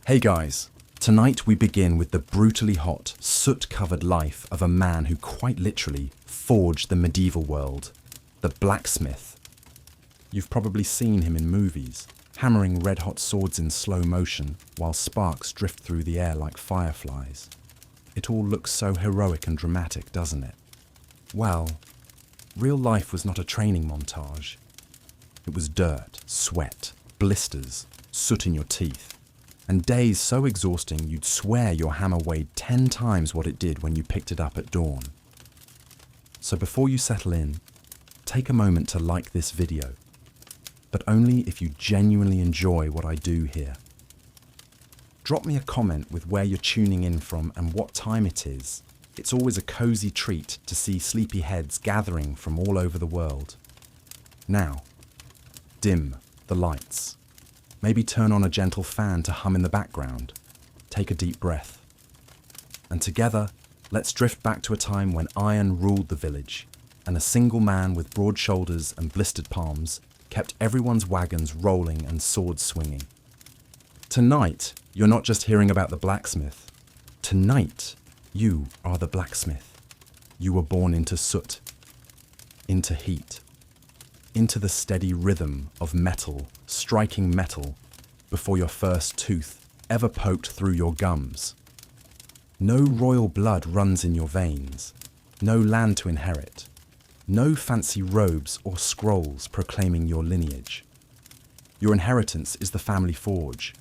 Hey guys, tonight we begin with the brutally hot, soot-covered life of a man who quite literally forged the medieval world, the blacksmith. You've probably seen him in movies, hammering red-hot swords in slow motion while sparks drift through the air like fireflies. It all looks so heroic and dramatic, doesn't it? Well, real life was not a training montage. It was dirt, sweat, blisters, soot in your teeth, and days so exhausting you'd swear your hammer weighed 10 times what it did when you picked it up at dawn. So before you settle in, take a moment to like this video, but only if you genuinely enjoy what I do here. Drop me a comment with where you're tuning in from and what time it is. It's always a cozy treat to see sleepy heads gathering from all over the world. Now, dim the lights. Maybe turn on a gentle fan to hum in the background. Take a deep breath. And together, let's drift back to a time when iron ruled the village, and a single man with broad shoulders and blistered palms kept everyone's wagons rolling and swords swinging. Tonight, you're not just hearing about the blacksmith. Tonight, you are the blacksmith. You were born into soot, into heat, into the steady rhythm of metal striking metal before your first tooth ever poked through your gums. No royal blood runs in your veins, no land to inherit, no fancy robes or scrolls proclaiming your lineage. Your inheritance is the family forge,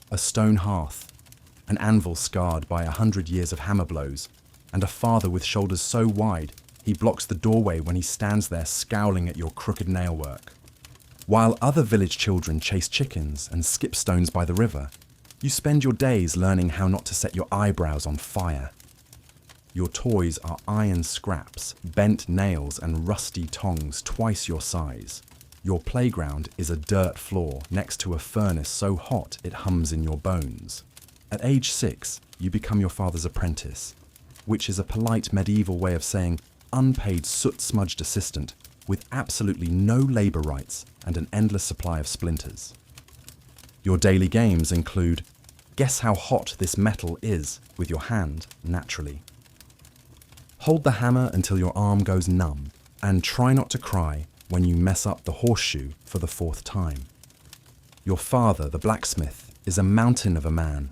a stone hearth, an anvil scarred by 100 years of hammer blows, and a father with shoulders so wide he blocks the doorway when he stands there scowling at your crooked nailwork. While other village children chase chickens and skip stones by the river, you spend your days learning how not to set your eyebrows on fire. Your toys are iron scraps, bent nails and rusty tongs twice your size. Your playground is a dirt floor next to a furnace so hot it hums in your bones. At age 6, you become your father's apprentice, which is a polite medieval way of saying unpaid soot-smudged assistant with absolutely no labour rights and an endless supply of splinters. Your daily games include guess how hot this metal is with your hand, naturally. Hold the hammer until your arm goes numb and try not to cry when you mess up the horseshoe for the 4th time. Your father, the blacksmith, is a mountain of a man.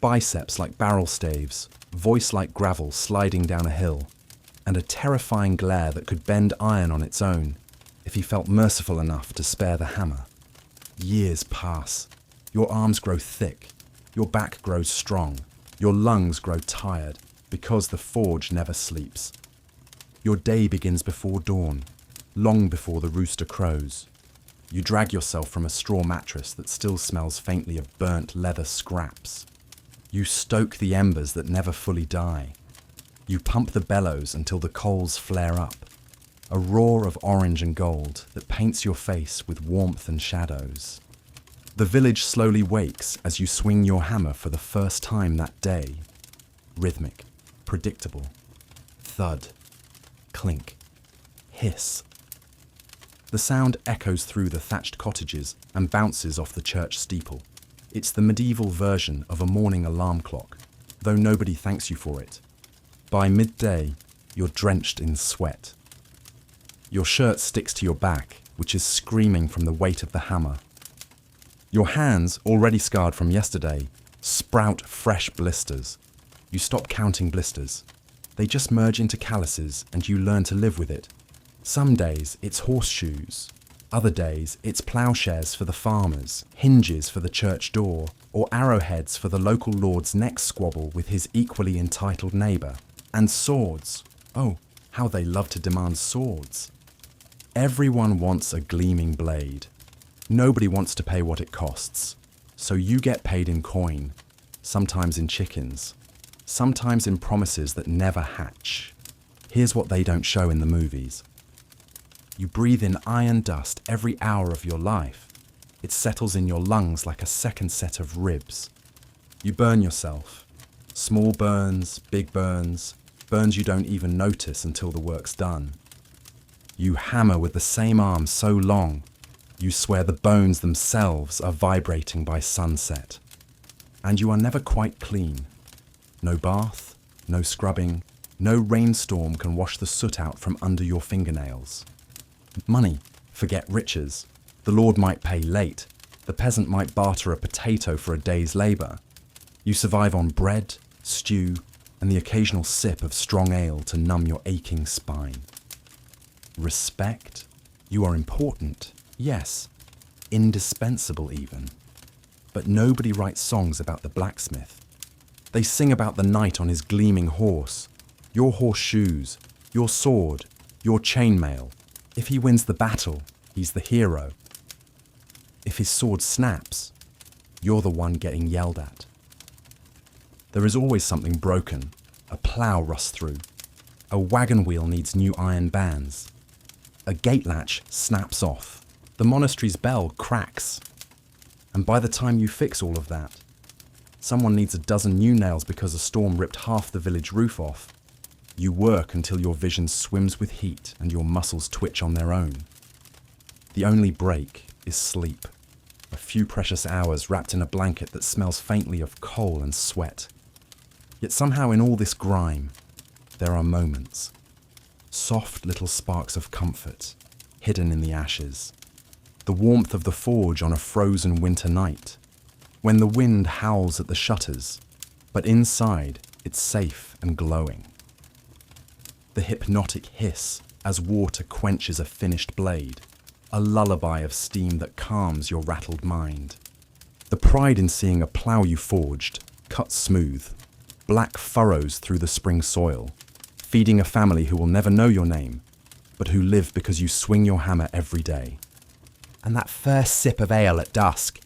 Biceps like barrel staves, voice like gravel sliding down a hill, and a terrifying glare that could bend iron on its own if he felt merciful enough to spare the hammer. Years pass. Your arms grow thick, your back grows strong, your lungs grow tired because the forge never sleeps. Your day begins before dawn, long before the rooster crows. You drag yourself from a straw mattress that still smells faintly of burnt leather scraps. You stoke the embers that never fully die. You pump the bellows until the coals flare up, a roar of orange and gold that paints your face with warmth and shadows. The village slowly wakes as you swing your hammer for the first time that day. Rhythmic, predictable. Thud, clink, hiss. The sound echoes through the thatched cottages and bounces off the church steeple. It's the medieval version of a morning alarm clock, though nobody thanks you for it. By midday, you're drenched in sweat. Your shirt sticks to your back, which is screaming from the weight of the hammer. Your hands, already scarred from yesterday, sprout fresh blisters. You stop counting blisters. They just merge into calluses and you learn to live with it. Some days it's horseshoes. Other days it's ploughshares for the farmers, hinges for the church door, or arrowheads for the local lord's next squabble with his equally entitled neighbour. And swords. Oh, how they love to demand swords. Everyone wants a gleaming blade. Nobody wants to pay what it costs. So you get paid in coin, sometimes in chickens, sometimes in promises that never hatch. Here's what they don't show in the movies. You breathe in iron dust every hour of your life. It settles in your lungs like a second set of ribs. You burn yourself. Small burns, big burns, burns you don't even notice until the work's done. You hammer with the same arm so long, you swear the bones themselves are vibrating by sunset. And you are never quite clean. No bath, no scrubbing, no rainstorm can wash the soot out from under your fingernails. Money, forget riches. The lord might pay late. The peasant might barter a potato for a day's labour. You survive on bread, stew, and the occasional sip of strong ale to numb your aching spine. Respect? You are important, yes, indispensable even. But nobody writes songs about the blacksmith. They sing about the knight on his gleaming horse, your horseshoes, your sword, your chainmail. If he wins the battle, he's the hero. If his sword snaps, you're the one getting yelled at. There is always something broken. A plough rusts through. A wagon wheel needs new iron bands. A gate latch snaps off. The monastery's bell cracks. And by the time you fix all of that, someone needs a dozen new nails because a storm ripped half the village roof off. You work until your vision swims with heat and your muscles twitch on their own. The only break is sleep. A few precious hours wrapped in a blanket that smells faintly of coal and sweat. Yet somehow in all this grime, there are moments. Soft little sparks of comfort, hidden in the ashes. The warmth of the forge on a frozen winter night, when the wind howls at the shutters, but inside it's safe and glowing. The hypnotic hiss as water quenches a finished blade, a lullaby of steam that calms your rattled mind. The pride in seeing a plough you forged, cut smooth, black furrows through the spring soil, feeding a family who will never know your name, but who live because you swing your hammer every day. And that first sip of ale at dusk,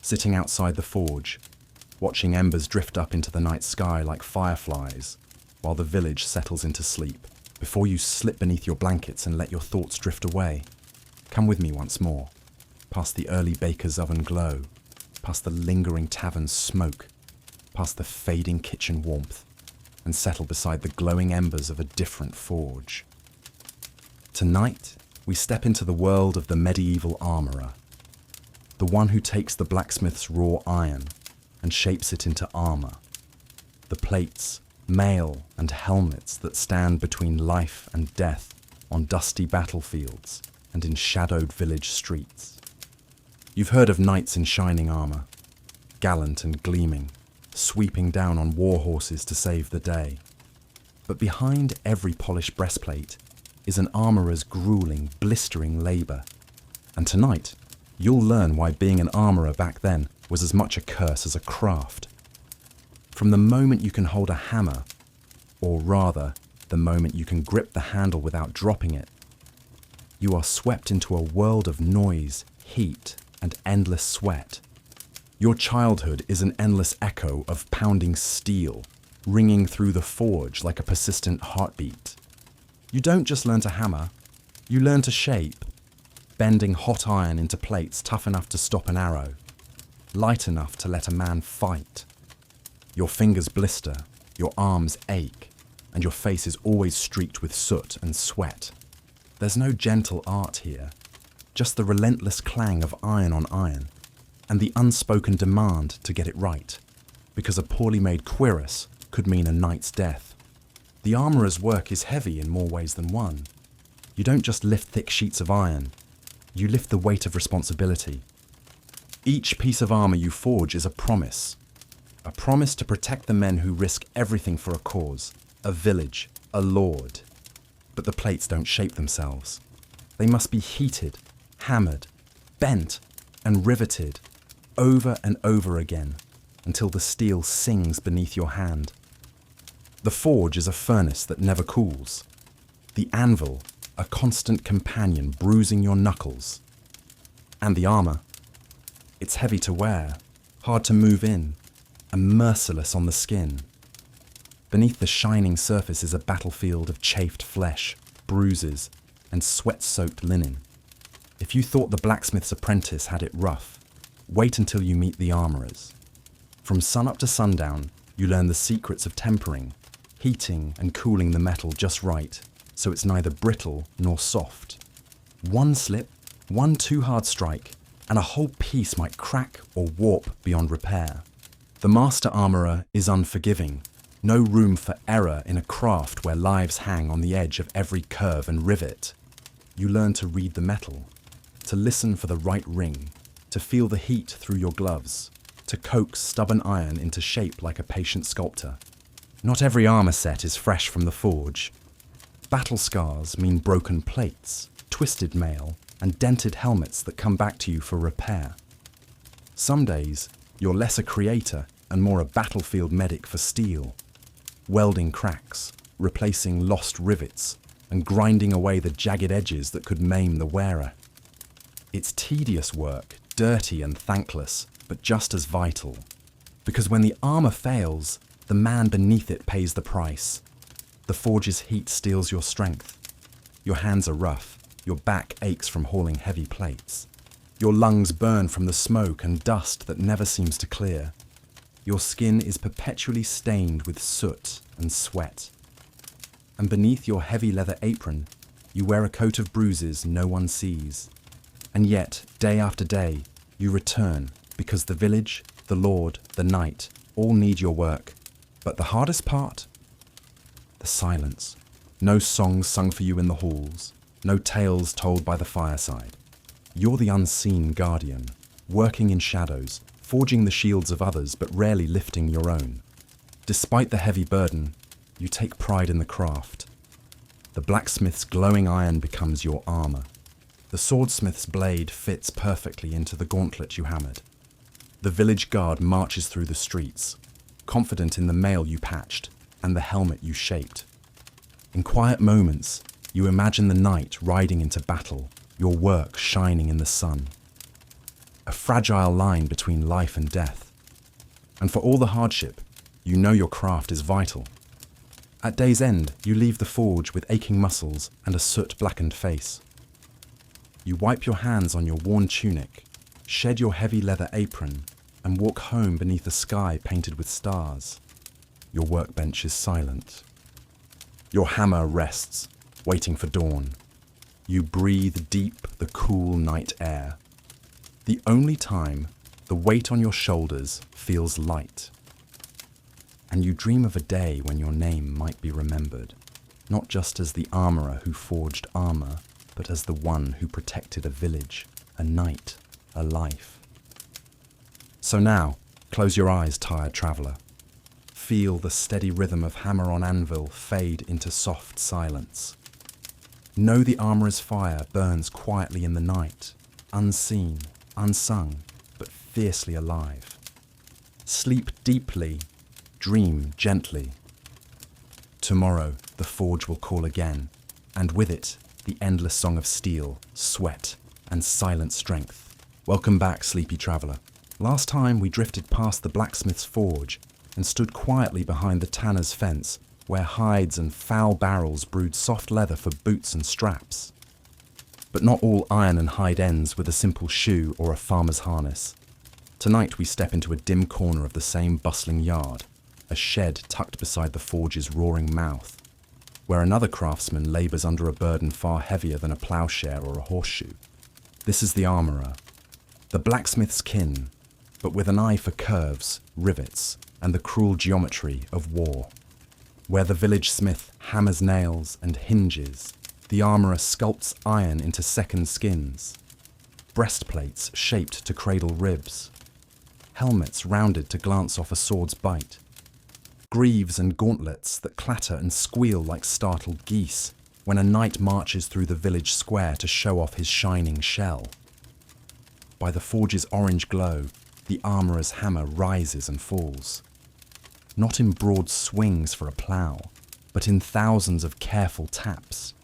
sitting outside the forge, watching embers drift up into the night sky like fireflies, while the village settles into sleep, before you slip beneath your blankets and let your thoughts drift away. Come with me once more, past the early baker's oven glow, past the lingering tavern's smoke, past the fading kitchen warmth, and settle beside the glowing embers of a different forge. Tonight, we step into the world of the medieval armourer, the one who takes the blacksmith's raw iron and shapes it into armour, the plates, mail, and helmets that stand between life and death on dusty battlefields and in shadowed village streets. You've heard of knights in shining armour, gallant and gleaming, sweeping down on war horses to save the day. But behind every polished breastplate is an armourer's grueling, blistering labour. And tonight, you'll learn why being an armourer back then was as much a curse as a craft. From the moment you can hold a hammer, or rather, the moment you can grip the handle without dropping it, you are swept into a world of noise, heat, and endless sweat. Your childhood is an endless echo of pounding steel, ringing through the forge like a persistent heartbeat. You don't just learn to hammer, you learn to shape, bending hot iron into plates tough enough to stop an arrow, light enough to let a man fight. Your fingers blister, your arms ache, and your face is always streaked with soot and sweat. There's no gentle art here, just the relentless clang of iron on iron, and the unspoken demand to get it right, because a poorly made cuirass could mean a knight's death. The armourer's work is heavy in more ways than one. You don't just lift thick sheets of iron, you lift the weight of responsibility. Each piece of armour you forge is a promise to protect the men who risk everything for a cause, a village, a lord. But the plates don't shape themselves. They must be heated, hammered, bent, and riveted over and over again until the steel sings beneath your hand. The forge is a furnace that never cools. The anvil, a constant companion bruising your knuckles. And the armour, it's heavy to wear, hard to move in, and merciless on the skin. Beneath the shining surface is a battlefield of chafed flesh, bruises, and sweat-soaked linen. If you thought the blacksmith's apprentice had it rough, wait until you meet the armourers. From sunup to sundown, you learn the secrets of tempering, heating and cooling the metal just right, so it's neither brittle nor soft. One slip, one too hard strike, and a whole piece might crack or warp beyond repair. The master armourer is unforgiving. No room for error in a craft where lives hang on the edge of every curve and rivet. You learn to read the metal, to listen for the right ring, to feel the heat through your gloves, to coax stubborn iron into shape like a patient sculptor. Not every armour set is fresh from the forge. Battle scars mean broken plates, twisted mail, and dented helmets that come back to you for repair. Some days, you're less a creator and more a battlefield medic for steel, welding cracks, replacing lost rivets, and grinding away the jagged edges that could maim the wearer. It's tedious work, dirty and thankless, but just as vital. Because when the armour fails, the man beneath it pays the price. The forge's heat steals your strength. Your hands are rough, your back aches from hauling heavy plates. Your lungs burn from the smoke and dust that never seems to clear. Your skin is perpetually stained with soot and sweat. And beneath your heavy leather apron, you wear a coat of bruises no one sees. And yet, day after day, you return because the village, the lord, the knight all need your work. But the hardest part? The silence. No songs sung for you in the halls, no tales told by the fireside. You're the unseen guardian, working in shadows, forging the shields of others but rarely lifting your own. Despite the heavy burden, you take pride in the craft. The blacksmith's glowing iron becomes your armour. The swordsmith's blade fits perfectly into the gauntlet you hammered. The village guard marches through the streets, confident in the mail you patched and the helmet you shaped. In quiet moments, you imagine the knight riding into battle, your work shining in the sun. A fragile line between life and death. And for all the hardship, you know your craft is vital. At day's end, you leave the forge with aching muscles and a soot-blackened face. You wipe your hands on your worn tunic, shed your heavy leather apron, and walk home beneath a sky painted with stars. Your workbench is silent. Your hammer rests, waiting for dawn. You breathe deep the cool night air. The only time the weight on your shoulders feels light. And you dream of a day when your name might be remembered, not just as the armourer who forged armour, but as the one who protected a village, a knight, a life. So now, close your eyes, tired traveller. Feel the steady rhythm of hammer on anvil fade into soft silence. Know the armourer's fire burns quietly in the night, unseen, unsung, but fiercely alive. Sleep deeply, dream gently. Tomorrow the forge will call again, and with it the endless song of steel, sweat, and silent strength. Welcome back, sleepy traveller. Last time we drifted past the blacksmith's forge and stood quietly behind the tanner's fence, where hides and foul barrels brewed soft leather for boots and straps. But not all iron and hide ends with a simple shoe or a farmer's harness. Tonight we step into a dim corner of the same bustling yard, a shed tucked beside the forge's roaring mouth, where another craftsman labours under a burden far heavier than a ploughshare or a horseshoe. This is the armourer, the blacksmith's kin, but with an eye for curves, rivets, and the cruel geometry of war. Where the village smith hammers nails and hinges, the armourer sculpts iron into second skins, breastplates shaped to cradle ribs, helmets rounded to glance off a sword's bite, greaves and gauntlets that clatter and squeal like startled geese when a knight marches through the village square to show off his shining shell. By the forge's orange glow, the armourer's hammer rises and falls. Not in broad swings for a plough, but in thousands of careful taps,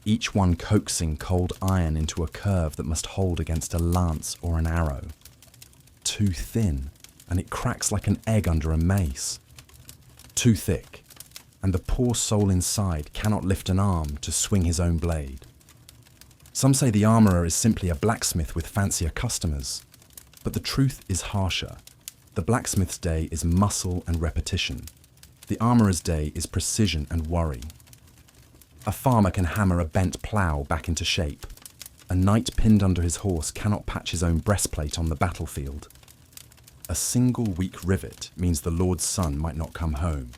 each one coaxing cold iron into a curve that must hold against a lance or an arrow. Too thin, and it cracks like an egg under a mace. Too thick, and the poor soul inside cannot lift an arm to swing his own blade. Some say the armourer is simply a blacksmith with fancier customers, but the truth is harsher. The blacksmith's day is muscle and repetition. The armourer's day is precision and worry. A farmer can hammer a bent plough back into shape. A knight pinned under his horse cannot patch his own breastplate on the battlefield. A single weak rivet means the Lord's son might not come home.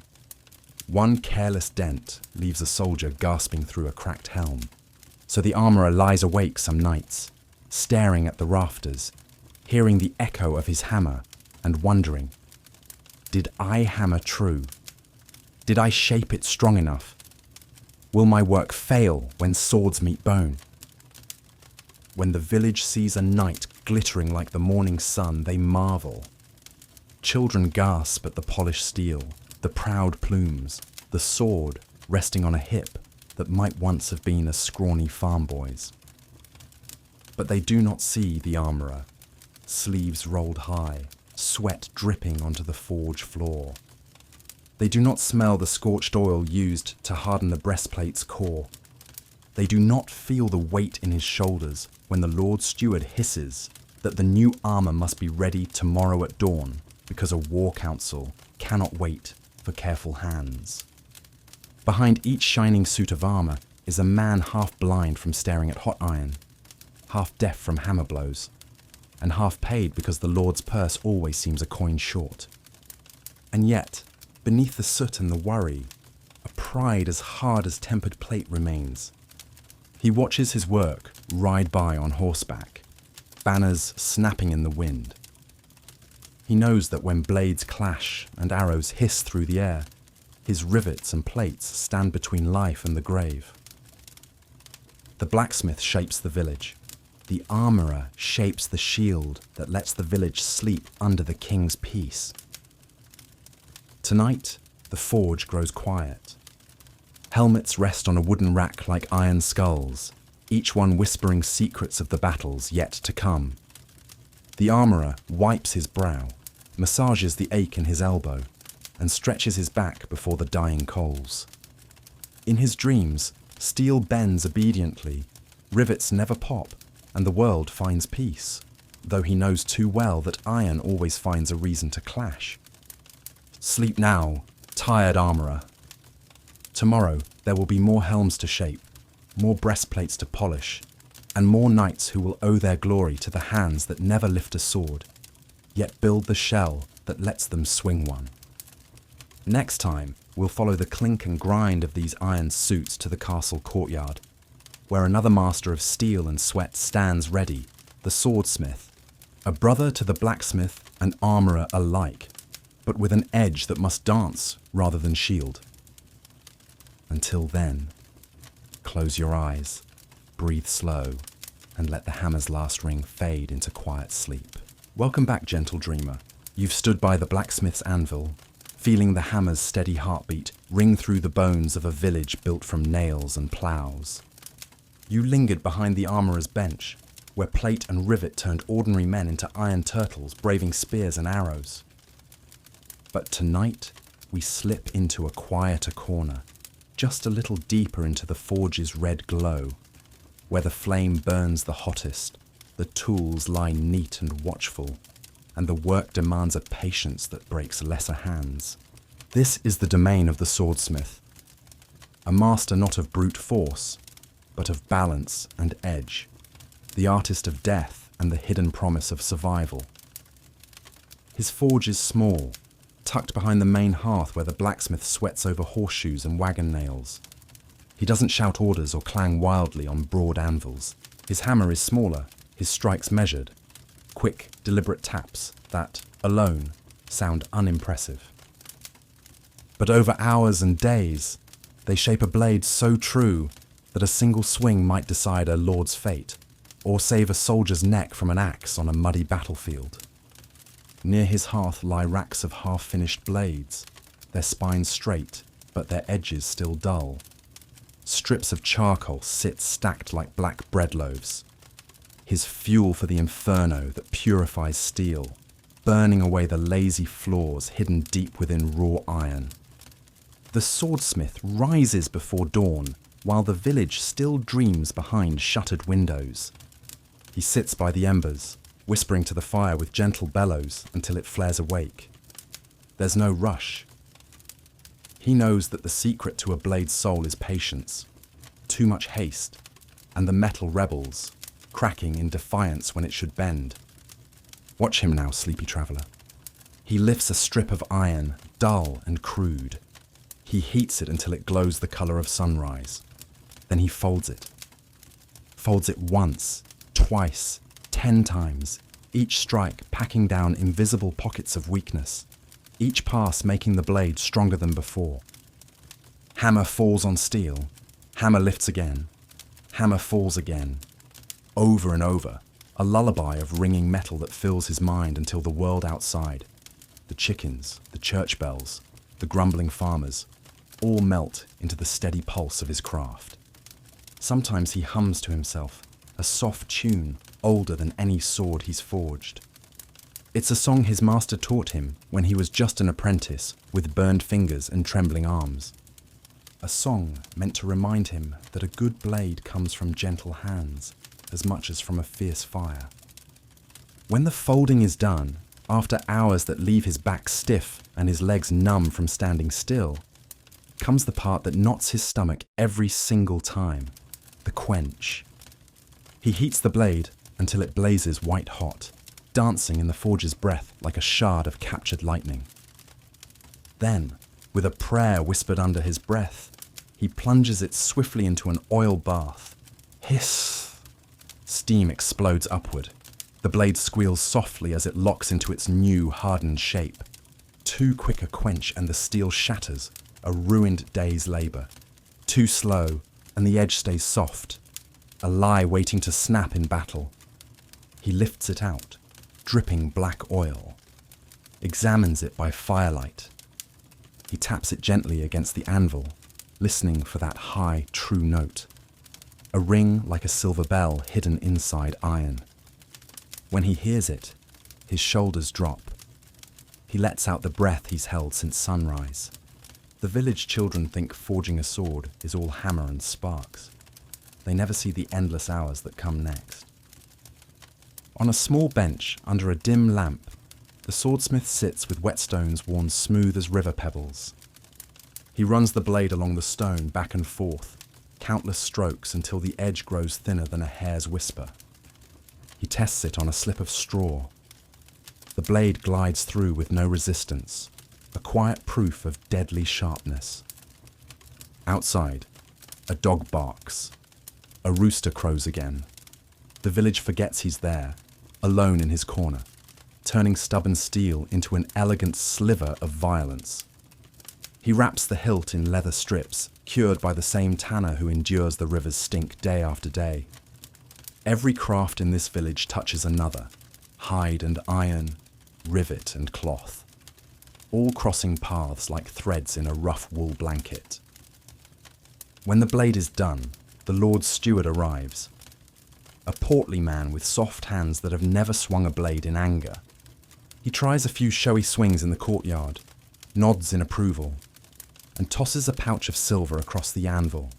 One careless dent leaves a soldier gasping through a cracked helm. So the armourer lies awake some nights, staring at the rafters, hearing the echo of his hammer and wondering, did I hammer true? Did I shape it strong enough? Will my work fail when swords meet bone? When the village sees a knight glittering like the morning sun, they marvel. Children gasp at the polished steel, the proud plumes, the sword resting on a hip that might once have been a scrawny farm boy's. But they do not see the armourer, sleeves rolled high, sweat dripping onto the forge floor. They do not smell the scorched oil used to harden the breastplate's core. They do not feel the weight in his shoulders when the Lord Steward hisses that the new armour must be ready tomorrow at dawn because a war council cannot wait for careful hands. Behind each shining suit of armour is a man half blind from staring at hot iron, half deaf from hammer blows, and half paid because the Lord's purse always seems a coin short. And yet, beneath the soot and the worry, a pride as hard as tempered plate remains. He watches his work ride by on horseback, banners snapping in the wind. He knows that when blades clash and arrows hiss through the air, his rivets and plates stand between life and the grave. The blacksmith shapes the village. The armourer shapes the shield that lets the village sleep under the king's peace. Tonight, the forge grows quiet. Helmets rest on a wooden rack like iron skulls, each one whispering secrets of the battles yet to come. The armourer wipes his brow, massages the ache in his elbow, and stretches his back before the dying coals. In his dreams, steel bends obediently, rivets never pop, and the world finds peace, though he knows too well that iron always finds a reason to clash. Sleep now, tired armourer. Tomorrow there will be more helms to shape, more breastplates to polish, and more knights who will owe their glory to the hands that never lift a sword, yet build the shell that lets them swing one. Next time, we'll follow the clink and grind of these iron suits to the castle courtyard, where another master of steel and sweat stands ready, the swordsmith, a brother to the blacksmith and armourer alike, but with an edge that must dance rather than shield. Until then, close your eyes, breathe slow, and let the hammer's last ring fade into quiet sleep. Welcome back, gentle dreamer. You've stood by the blacksmith's anvil, feeling the hammer's steady heartbeat ring through the bones of a village built from nails and ploughs. You lingered behind the armourer's bench, where plate and rivet turned ordinary men into iron turtles braving spears and arrows. But tonight, we slip into a quieter corner, just a little deeper into the forge's red glow, where the flame burns the hottest, the tools lie neat and watchful, and the work demands a patience that breaks lesser hands. This is the domain of the swordsmith, a master not of brute force, but of balance and edge, the artist of death and the hidden promise of survival. His forge is small, tucked behind the main hearth where the blacksmith sweats over horseshoes and wagon nails. He doesn't shout orders or clang wildly on broad anvils. His hammer is smaller, his strikes measured, quick, deliberate taps that, alone, sound unimpressive. But over hours and days, they shape a blade so true that a single swing might decide a lord's fate, or save a soldier's neck from an axe on a muddy battlefield. Near his hearth lie racks of half-finished blades, their spines straight, but their edges still dull. Strips of charcoal sit stacked like black bread loaves, his fuel for the inferno that purifies steel, burning away the lazy flaws hidden deep within raw iron. The swordsmith rises before dawn, while the village still dreams behind shuttered windows. He sits by the embers, whispering to the fire with gentle bellows until it flares awake. There's no rush. He knows that the secret to a blade's soul is patience, too much haste, and the metal rebels, cracking in defiance when it should bend. Watch him now, sleepy traveller. He lifts a strip of iron, dull and crude. He heats it until it glows the color of sunrise. Then he folds it. Folds it once, twice, 10 times, each strike packing down invisible pockets of weakness, each pass making the blade stronger than before. Hammer falls on steel, hammer lifts again, hammer falls again, over and over, a lullaby of ringing metal that fills his mind until the world outside, the chickens, the church bells, the grumbling farmers, all melt into the steady pulse of his craft. Sometimes he hums to himself, a soft tune older than any sword he's forged. It's a song his master taught him when he was just an apprentice with burned fingers and trembling arms. A song meant to remind him that a good blade comes from gentle hands as much as from a fierce fire. When the folding is done, after hours that leave his back stiff and his legs numb from standing still, comes the part that knots his stomach every single time, the quench. He heats the blade until it blazes white hot, dancing in the forge's breath like a shard of captured lightning. Then, with a prayer whispered under his breath, he plunges it swiftly into an oil bath. Hiss! Steam explodes upward. The blade squeals softly as it locks into its new, hardened shape. Too quick a quench and the steel shatters, a ruined day's labour. Too slow, and the edge stays soft, a lie waiting to snap in battle. He lifts it out, dripping black oil, examines it by firelight. He taps it gently against the anvil, listening for that high, true note, a ring like a silver bell hidden inside iron. When he hears it, his shoulders drop. He lets out the breath he's held since sunrise. The village children think forging a sword is all hammer and sparks. They never see the endless hours that come next. On a small bench under a dim lamp, the swordsmith sits with whetstones worn smooth as river pebbles. He runs the blade along the stone back and forth, countless strokes until the edge grows thinner than a hair's whisper. He tests it on a slip of straw. The blade glides through with no resistance, a quiet proof of deadly sharpness. Outside, a dog barks. A rooster crows again. The village forgets he's there, alone in his corner, turning stubborn steel into an elegant sliver of violence. He wraps the hilt in leather strips, cured by the same tanner who endures the river's stink day after day. Every craft in this village touches another, hide and iron, rivet and cloth, all crossing paths like threads in a rough wool blanket. When the blade is done, the Lord's steward arrives, a portly man with soft hands that have never swung a blade in anger. He tries a few showy swings in the courtyard, nods in approval, and tosses a pouch of silver across the anvil.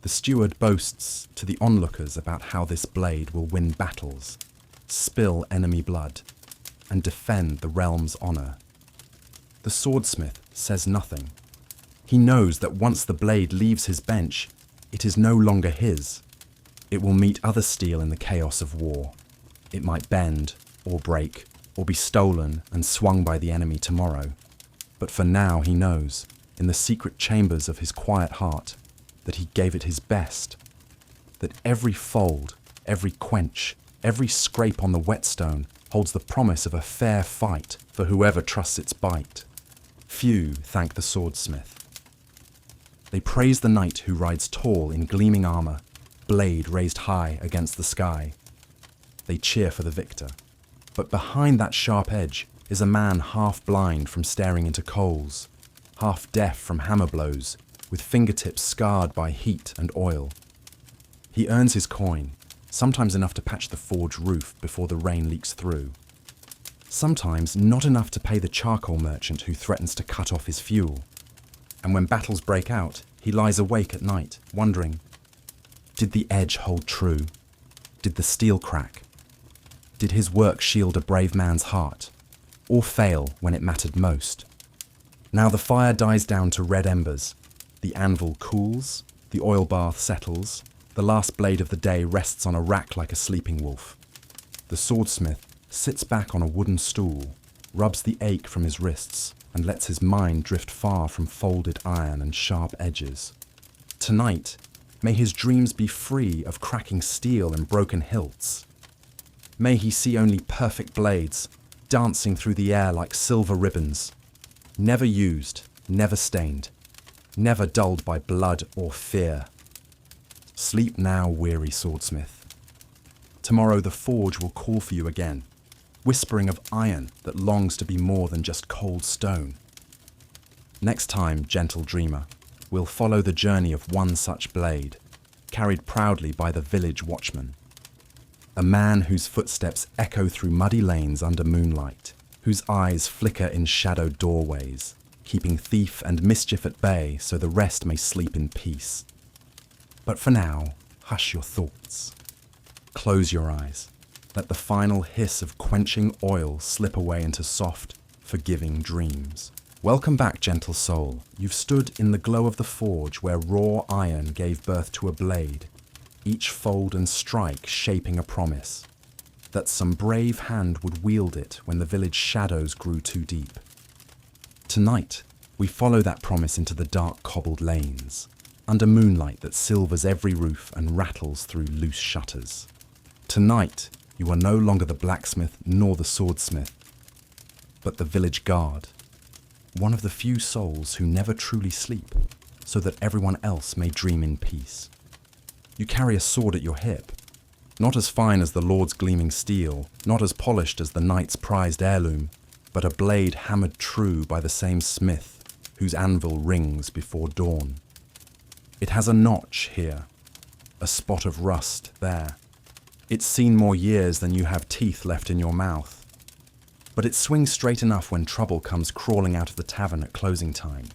The steward boasts to the onlookers about how this blade will win battles, spill enemy blood, and defend the realm's honour. The swordsmith says nothing. He knows that once the blade leaves his bench, it is no longer his. It will meet other steel in the chaos of war. It might bend, or break, or be stolen and swung by the enemy tomorrow. But for now he knows, in the secret chambers of his quiet heart, that he gave it his best. That every fold, every quench, every scrape on the whetstone holds the promise of a fair fight for whoever trusts its bite. Few thank the swordsmith. They praise the knight who rides tall in gleaming armour, blade raised high against the sky. They cheer for the victor. But behind that sharp edge is a man half blind from staring into coals, half deaf from hammer blows, with fingertips scarred by heat and oil. He earns his coin, sometimes enough to patch the forge roof before the rain leaks through. Sometimes not enough to pay the charcoal merchant who threatens to cut off his fuel. And when battles break out, he lies awake at night, wondering, did the edge hold true? Did the steel crack? Did his work shield a brave man's heart, or fail when it mattered most? Now the fire dies down to red embers. The anvil cools, the oil bath settles, the last blade of the day rests on a rack like a sleeping wolf. The swordsmith sits back on a wooden stool, rubs the ache from his wrists, and lets his mind drift far from folded iron and sharp edges. Tonight, may his dreams be free of cracking steel and broken hilts. May he see only perfect blades, dancing through the air like silver ribbons, never used, never stained, never dulled by blood or fear. Sleep now, weary swordsmith. Tomorrow the forge will call for you again, whispering of iron that longs to be more than just cold stone. Next time, gentle dreamer, we'll follow the journey of one such blade, carried proudly by the village watchman. A man whose footsteps echo through muddy lanes under moonlight, whose eyes flicker in shadowed doorways, keeping thief and mischief at bay so the rest may sleep in peace. But for now, hush your thoughts. Close your eyes. Let the final hiss of quenching oil slip away into soft, forgiving dreams. Welcome back, gentle soul. You've stood in the glow of the forge where raw iron gave birth to a blade, each fold and strike shaping a promise that some brave hand would wield it when the village shadows grew too deep. Tonight, we follow that promise into the dark cobbled lanes, under moonlight that silvers every roof and rattles through loose shutters. Tonight, you are no longer the blacksmith nor the swordsmith, but the village guard, one of the few souls who never truly sleep, so that everyone else may dream in peace. You carry a sword at your hip, not as fine as the Lord's gleaming steel, not as polished as the knight's prized heirloom, but a blade hammered true by the same smith whose anvil rings before dawn. It has a notch here, a spot of rust there. It's seen more years than you have teeth left in your mouth. But it swings straight enough when trouble comes crawling out of the tavern at closing time.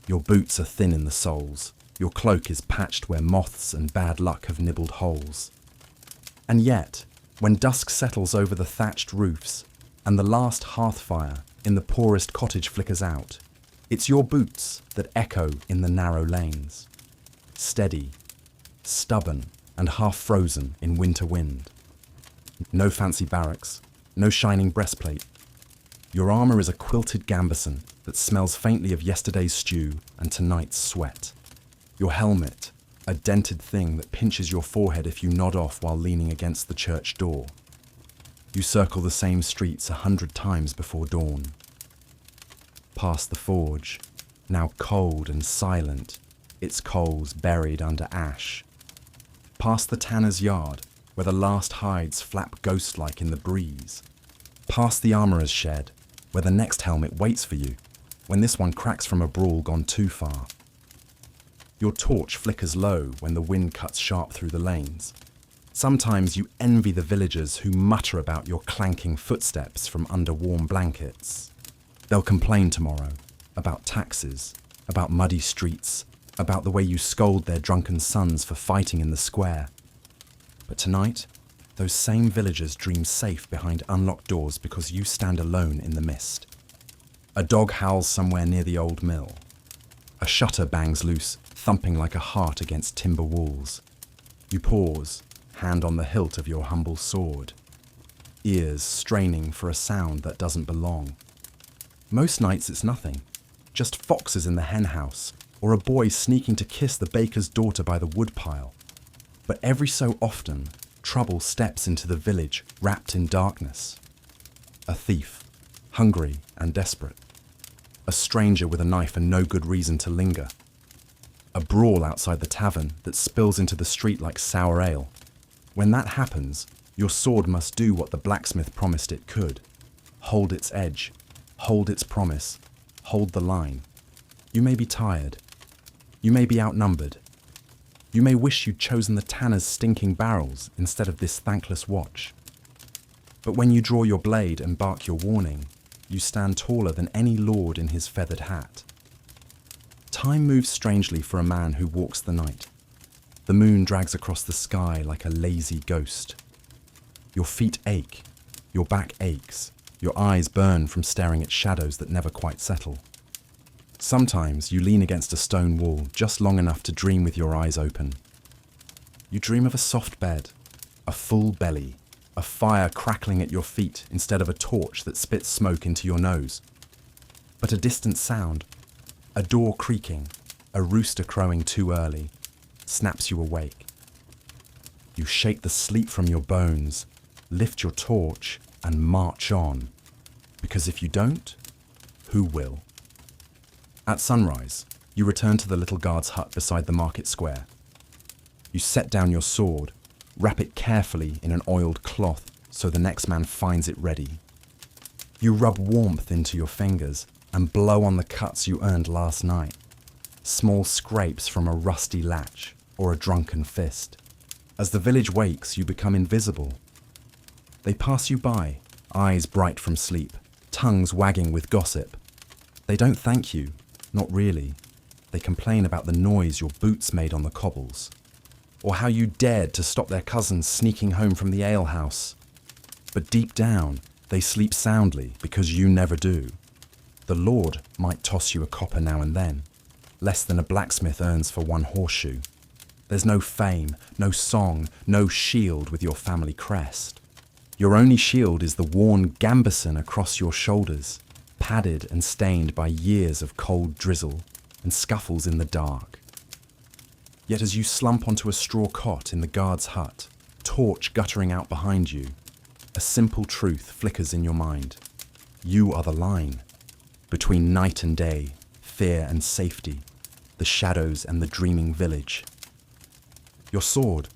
Your boots are thin in the soles. Your cloak is patched where moths and bad luck have nibbled holes. And yet, when dusk settles over the thatched roofs and the last hearth fire in the poorest cottage flickers out, it's your boots that echo in the narrow lanes. Steady, stubborn, and half frozen in winter wind. No fancy barracks, no shining breastplate. Your armour is a quilted gambeson that smells faintly of yesterday's stew and tonight's sweat. Your helmet, a dented thing that pinches your forehead if you nod off while leaning against the church door. You circle the same streets 100 times before dawn. Past the forge, now cold and silent, its coals buried under ash. Past the tanner's yard, where the last hides flap ghost-like in the breeze. Past the armourer's shed, where the next helmet waits for you, when this one cracks from a brawl gone too far. Your torch flickers low when the wind cuts sharp through the lanes. Sometimes you envy the villagers who mutter about your clanking footsteps from under warm blankets. They'll complain tomorrow about taxes, about muddy streets, about the way you scold their drunken sons for fighting in the square. But tonight, those same villagers dream safe behind unlocked doors because you stand alone in the mist. A dog howls somewhere near the old mill. A shutter bangs loose, thumping like a heart against timber walls. You pause, hand on the hilt of your humble sword, ears straining for a sound that doesn't belong. Most nights it's nothing, just foxes in the hen house, or a boy sneaking to kiss the baker's daughter by the woodpile. But every so often, trouble steps into the village wrapped in darkness. A thief, hungry and desperate. A stranger with a knife and no good reason to linger. A brawl outside the tavern that spills into the street like sour ale. When that happens, your sword must do what the blacksmith promised it could. Hold its edge, hold its promise, hold the line. You may be tired. You may be outnumbered. You may wish you'd chosen the tanner's stinking barrels instead of this thankless watch. But when you draw your blade and bark your warning, you stand taller than any lord in his feathered hat. Time moves strangely for a man who walks the night. The moon drags across the sky like a lazy ghost. Your feet ache, your back aches, your eyes burn from staring at shadows that never quite settle. Sometimes you lean against a stone wall just long enough to dream with your eyes open. You dream of a soft bed, a full belly, a fire crackling at your feet instead of a torch that spits smoke into your nose. But a distant sound, a door creaking, a rooster crowing too early, snaps you awake. You shake the sleep from your bones, lift your torch, and march on. Because if you don't, who will? At sunrise, you return to the little guard's hut beside the market square. You set down your sword, wrap it carefully in an oiled cloth so the next man finds it ready. You rub warmth into your fingers and blow on the cuts you earned last night, small scrapes from a rusty latch or a drunken fist. As the village wakes, you become invisible. They pass you by, eyes bright from sleep, tongues wagging with gossip. They don't thank you, not really. They complain about the noise your boots made on the cobbles, or how you dared to stop their cousins sneaking home from the alehouse. But deep down, they sleep soundly because you never do. The Lord might toss you a copper now and then, less than a blacksmith earns for one horseshoe. There's no fame, no song, no shield with your family crest. Your only shield is the worn gambeson across your shoulders, padded and stained by years of cold drizzle and scuffles in the dark. Yet as you slump onto a straw cot in the guard's hut, torch guttering out behind you, a simple truth flickers in your mind. You are the line between night and day, fear and safety, the shadows and the dreaming village. Your sword,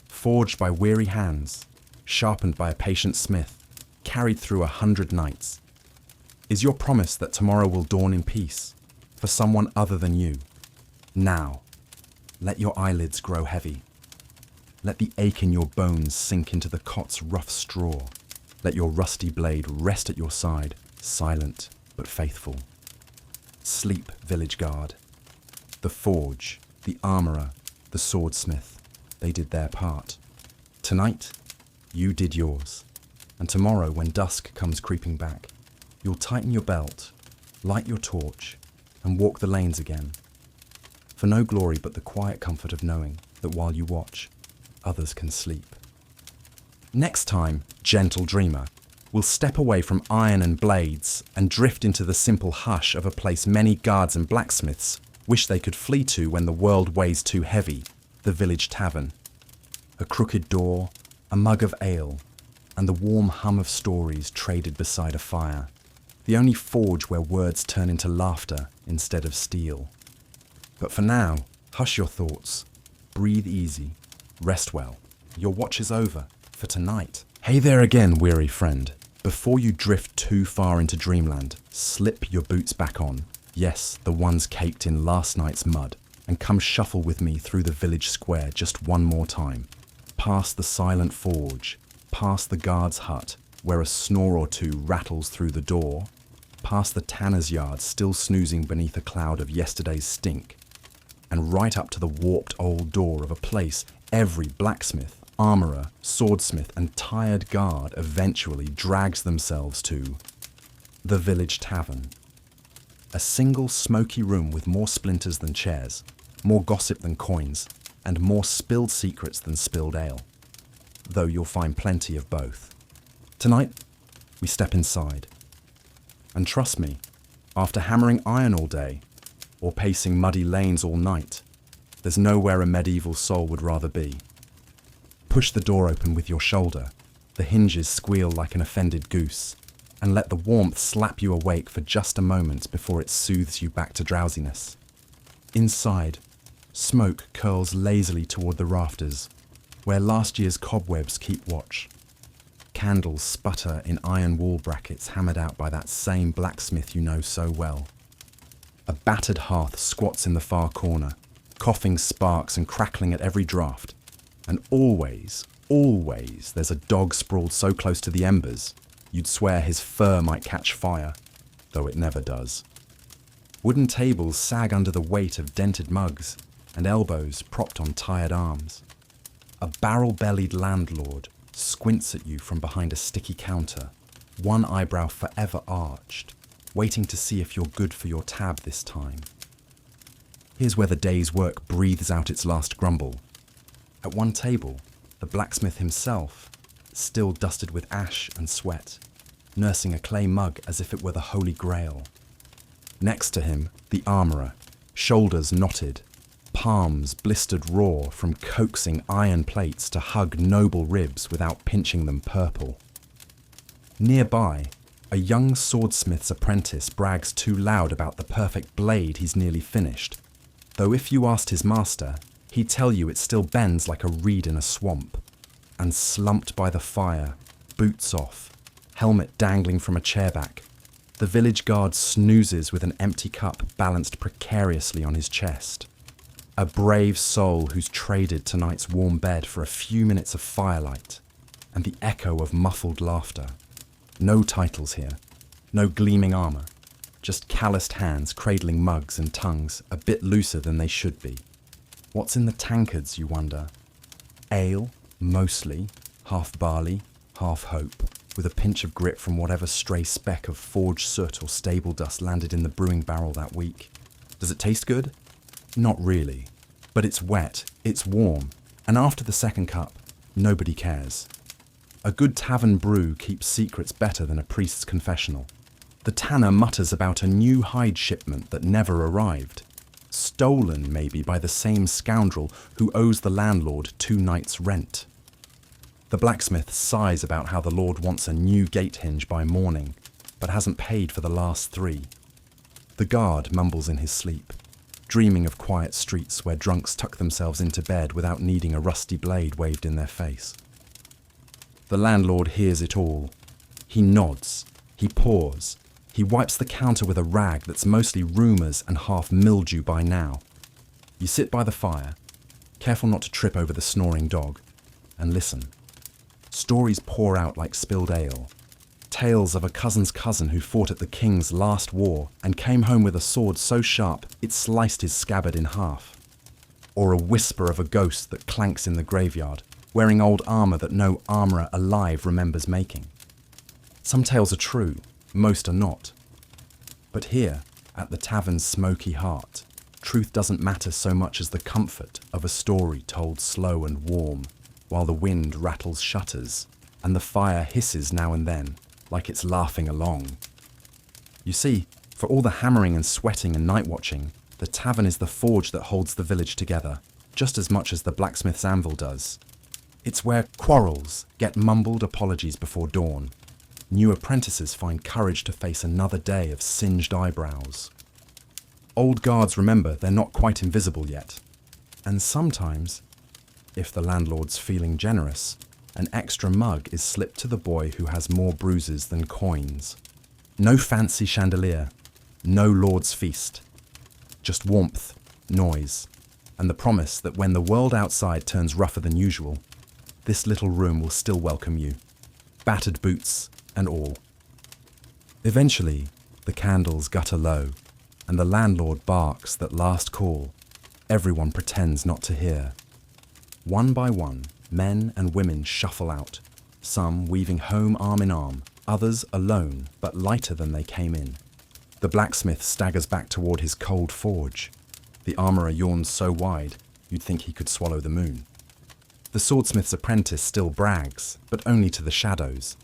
forged by weary hands, sharpened by a patient smith, carried through 100 nights, is your promise that tomorrow will dawn in peace for someone other than you. Now, let your eyelids grow heavy. Let the ache in your bones sink into the cot's rough straw. Let your rusty blade rest at your side, silent but faithful. Sleep, village guard. The forge, the armourer, the swordsmith, they did their part. Tonight, you did yours. And tomorrow, when dusk comes creeping back, you'll tighten your belt, light your torch, and walk the lanes again. For no glory but the quiet comfort of knowing that while you watch, others can sleep. Next time, gentle dreamer, we'll step away from iron and blades and drift into the simple hush of a place many guards and blacksmiths wish they could flee to when the world weighs too heavy, the village tavern. A crooked door, a mug of ale, and the warm hum of stories traded beside a fire. The only forge where words turn into laughter instead of steel. But for now, hush your thoughts, breathe easy, rest well. Your watch is over, for tonight. Hey there again, weary friend. Before you drift too far into dreamland, slip your boots back on. Yes, the ones caked in last night's mud. And come shuffle with me through the village square just one more time. Past the silent forge, past the guard's hut, where a snore or two rattles through the door, past the tanner's yard still snoozing beneath a cloud of yesterday's stink, and right up to the warped old door of a place every blacksmith, armourer, swordsmith and tired guard eventually drags themselves to: the village tavern. A single smoky room with more splinters than chairs, more gossip than coins, and more spilled secrets than spilled ale, though you'll find plenty of both. Tonight, we step inside. And trust me, after hammering iron all day, or pacing muddy lanes all night, there's nowhere a medieval soul would rather be. Push the door open with your shoulder, the hinges squeal like an offended goose, and let the warmth slap you awake for just a moment before it soothes you back to drowsiness. Inside, smoke curls lazily toward the rafters, where last year's cobwebs keep watch. Candles sputter in iron wall brackets hammered out by that same blacksmith you know so well. A battered hearth squats in the far corner, coughing sparks and crackling at every draught. And always, always, there's a dog sprawled so close to the embers, you'd swear his fur might catch fire, though it never does. Wooden tables sag under the weight of dented mugs, and elbows propped on tired arms. A barrel-bellied landlord squints at you from behind a sticky counter, one eyebrow forever arched, waiting to see if you're good for your tab this time. Here's where the day's work breathes out its last grumble. At one table, the blacksmith himself, still dusted with ash and sweat, nursing a clay mug as if it were the Holy Grail. Next to him, the armourer, shoulders knotted, palms blistered raw from coaxing iron plates to hug noble ribs without pinching them purple. Nearby, a young swordsmith's apprentice brags too loud about the perfect blade he's nearly finished, though if you asked his master, he'd tell you it still bends like a reed in a swamp. And slumped by the fire, boots off, helmet dangling from a chairback, the village guard snoozes with an empty cup balanced precariously on his chest. A brave soul who's traded tonight's warm bed for a few minutes of firelight and the echo of muffled laughter. No titles here, no gleaming armour, just calloused hands cradling mugs and tongues a bit looser than they should be. What's in the tankards, you wonder? Ale, mostly, half barley, half hope, with a pinch of grit from whatever stray speck of forge soot or stable dust landed in the brewing barrel that week. Does it taste good? Not really. But it's wet, it's warm, and after the second cup, nobody cares. A good tavern brew keeps secrets better than a priest's confessional. The tanner mutters about a new hide shipment that never arrived. Stolen, maybe, by the same scoundrel who owes the landlord 2 nights' rent. The blacksmith sighs about how the lord wants a new gate hinge by morning, but hasn't paid for the last 3. The guard mumbles in his sleep, dreaming of quiet streets where drunks tuck themselves into bed without needing a rusty blade waved in their face. The landlord hears it all. He nods, he paws, he wipes the counter with a rag that's mostly rumours and half mildew by now. You sit by the fire, careful not to trip over the snoring dog, and listen. Stories pour out like spilled ale. Tales of a cousin's cousin who fought at the king's last war and came home with a sword so sharp it sliced his scabbard in half. Or a whisper of a ghost that clanks in the graveyard, wearing old armour that no armourer alive remembers making. Some tales are true, most are not. But here, at the tavern's smoky heart, truth doesn't matter so much as the comfort of a story told slow and warm, while the wind rattles shutters and the fire hisses now and then, like it's laughing along. You see, for all the hammering and sweating and night watching, the tavern is the forge that holds the village together, just as much as the blacksmith's anvil does. It's where quarrels get mumbled apologies before dawn. New apprentices find courage to face another day of singed eyebrows. Old guards remember they're not quite invisible yet. And sometimes, if the landlord's feeling generous, an extra mug is slipped to the boy who has more bruises than coins. No fancy chandelier, no lord's feast. Just warmth, noise, and the promise that when the world outside turns rougher than usual, this little room will still welcome you, battered boots and all. Eventually, the candles gutter low, and the landlord barks that last call. Everyone pretends not to hear. One by one, men and women shuffle out, some weaving home arm in arm, others alone but lighter than they came in. The blacksmith staggers back toward his cold forge. The armourer yawns so wide, you'd think he could swallow the moon. The swordsmith's apprentice still brags, but only to the shadows.